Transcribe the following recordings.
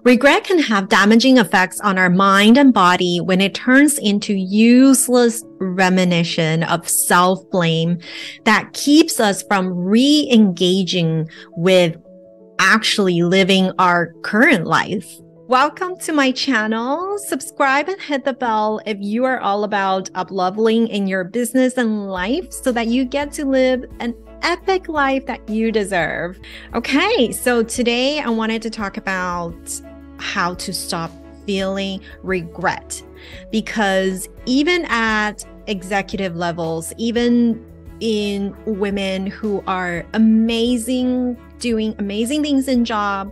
Regret can have damaging effects on our mind and body when it turns into useless rumination of self-blame that keeps us from re-engaging with actually living our current life. Welcome to my channel. Subscribe and hit the bell if you are all about up-leveling in your business and life so that you get to live an epic life that you deserve. Okay, so today I wanted to talk about how to stop feeling regret, because even at executive levels, even in women who are amazing, doing amazing things in job,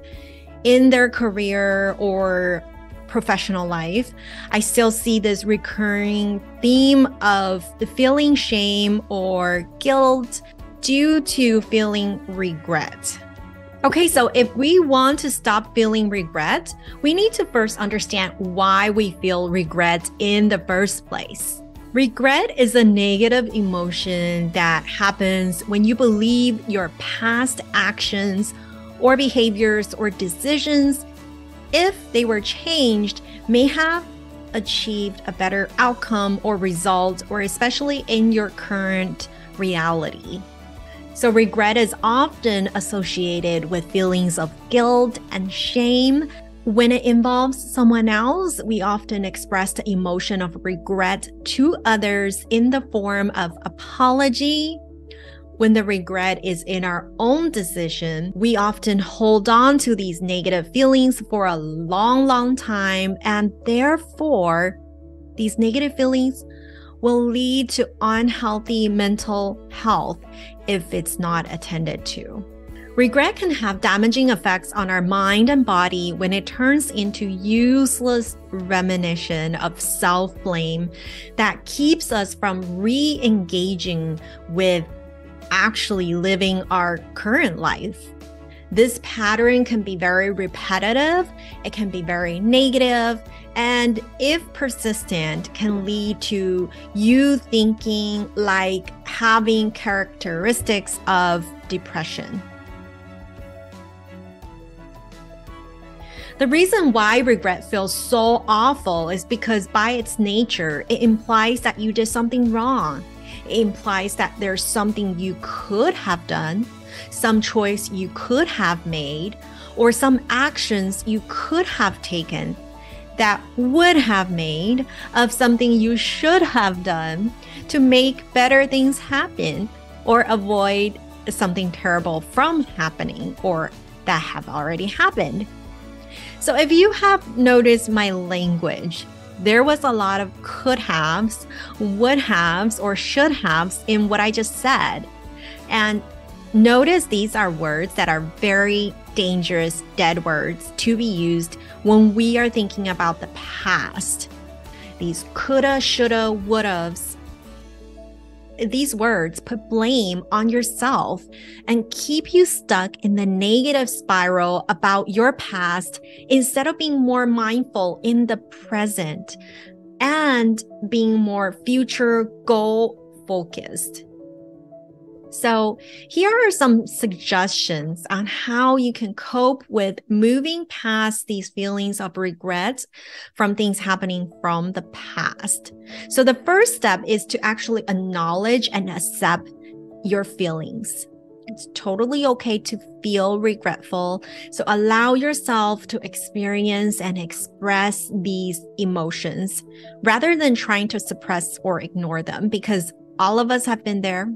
in their career or professional life, I still see this recurring theme of feeling shame or guilt due to feeling regret. Okay, so if we want to stop feeling regret, we need to first understand why we feel regret in the first place. Regret is a negative emotion that happens when you believe your past actions or behaviors or decisions, if they were changed, may have achieved a better outcome or result, or especially in your current reality. So regret is often associated with feelings of guilt and shame. When it involves someone else, we often express the emotion of regret to others in the form of apology. When the regret is in our own decision, we often hold on to these negative feelings for a long time, and therefore, these negative feelings will lead to unhealthy mental health if it's not attended to. Regret can have damaging effects on our mind and body when it turns into useless rumination of self-blame that keeps us from re-engaging with actually living our current life. This pattern can be very repetitive, it can be very negative, and if persistent, can lead to you thinking like having characteristics of depression. The reason why regret feels so awful is because by its nature, it implies that you did something wrong. It implies that there's something you could have done, some choice you could have made, or some actions you could have taken that would have made of something you should have done to make better things happen or avoid something terrible from happening or that have already happened. So if you have noticed my language, there was a lot of could haves, would haves, or should haves in what I just said. And notice these are words that are very dangerous, dead words to be used when we are thinking about the past. These coulda, shoulda, would'ves. These words put blame on yourself and keep you stuck in the negative spiral about your past instead of being more mindful in the present and being more future goal focused. So here are some suggestions on how you can cope with moving past these feelings of regret from things happening from the past. So the first step is to actually acknowledge and accept your feelings. It's totally okay to feel regretful. So allow yourself to experience and express these emotions rather than trying to suppress or ignore them, because all of us have been there.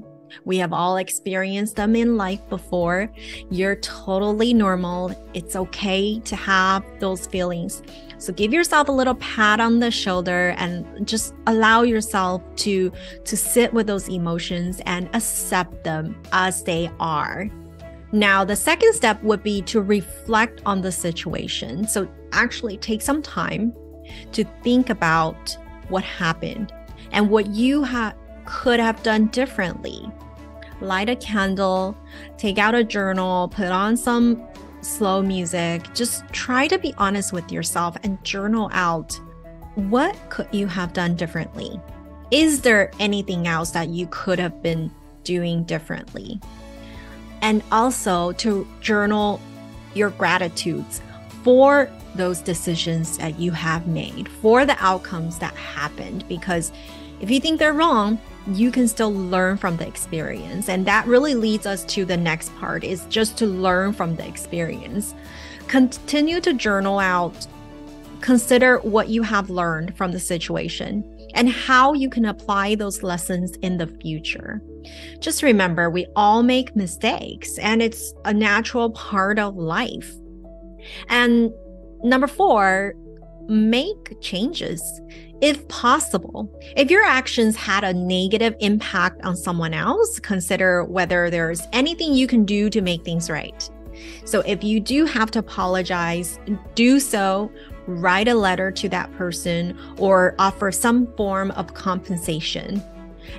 We have all experienced them in life before. You're totally normal. It's okay to have those feelings. So give yourself a little pat on the shoulder and just allow yourself to sit with those emotions and accept them as they are. Now, the second step would be to reflect on the situation. So actually take some time to think about what happened and what you could have done differently. Light a candle, take out a journal, put on some slow music. Just try to be honest with yourself and journal out what could you have done differently. Is there anything else that you could have been doing differently? And also to journal your gratitudes for those decisions that you have made, for the outcomes that happened. Because if you think they're wrong, you can still learn from the experience. And that really leads us to the next part, is just to learn from the experience. Continue to journal out. Consider what you have learned from the situation and how you can apply those lessons in the future. Just remember, we all make mistakes, and it's a natural part of life. And number 4, make changes if possible. If your actions had a negative impact on someone else, consider whether there's anything you can do to make things right. So if you do have to apologize, do so. Write a letter to that person or offer some form of compensation.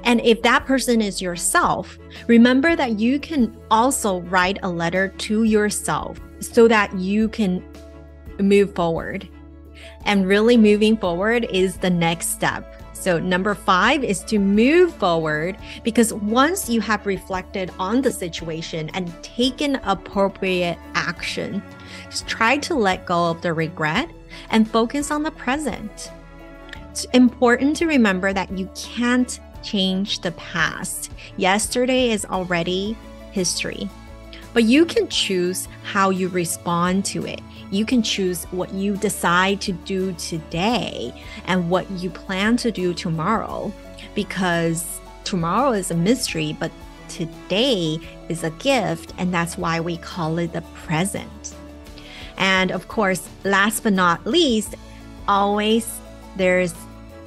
And if that person is yourself, remember that you can also write a letter to yourself so that you can move forward. And really moving forward is the next step. So number 5 is to move forward, because once you have reflected on the situation and taken appropriate action, just try to let go of the regret and focus on the present. It's important to remember that you can't change the past. Yesterday is already history, but you can choose how you respond to it. You can choose what you decide to do today and what you plan to do tomorrow, because tomorrow is a mystery, but today is a gift, and that's why we call it the present. And of course, last but not least, always there's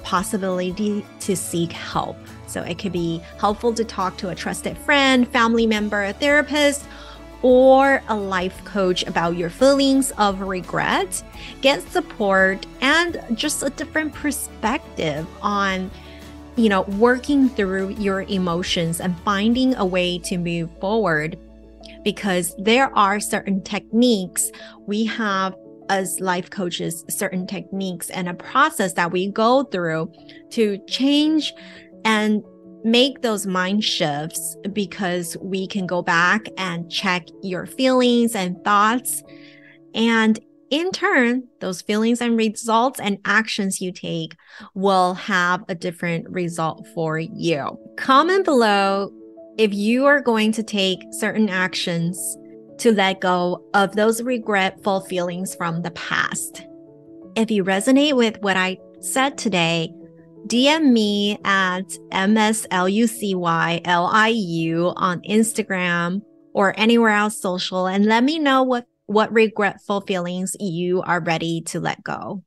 possibility to seek help. So it could be helpful to talk to a trusted friend, family member, a therapist, or a life coach about your feelings of regret. Get support and just a different perspective on, working through your emotions and finding a way to move forward. Because there are certain techniques we have as life coaches, certain techniques and a process that we go through to change and make those mind shifts, because we can go back and check your feelings and thoughts. And in turn, those feelings and results and actions you take will have a different result for you. Comment below if you are going to take certain actions to let go of those regretful feelings from the past. If you resonate with what I said today, DM me at MSLUCYLIU on Instagram or anywhere else social, and let me know what regretful feelings you are ready to let go.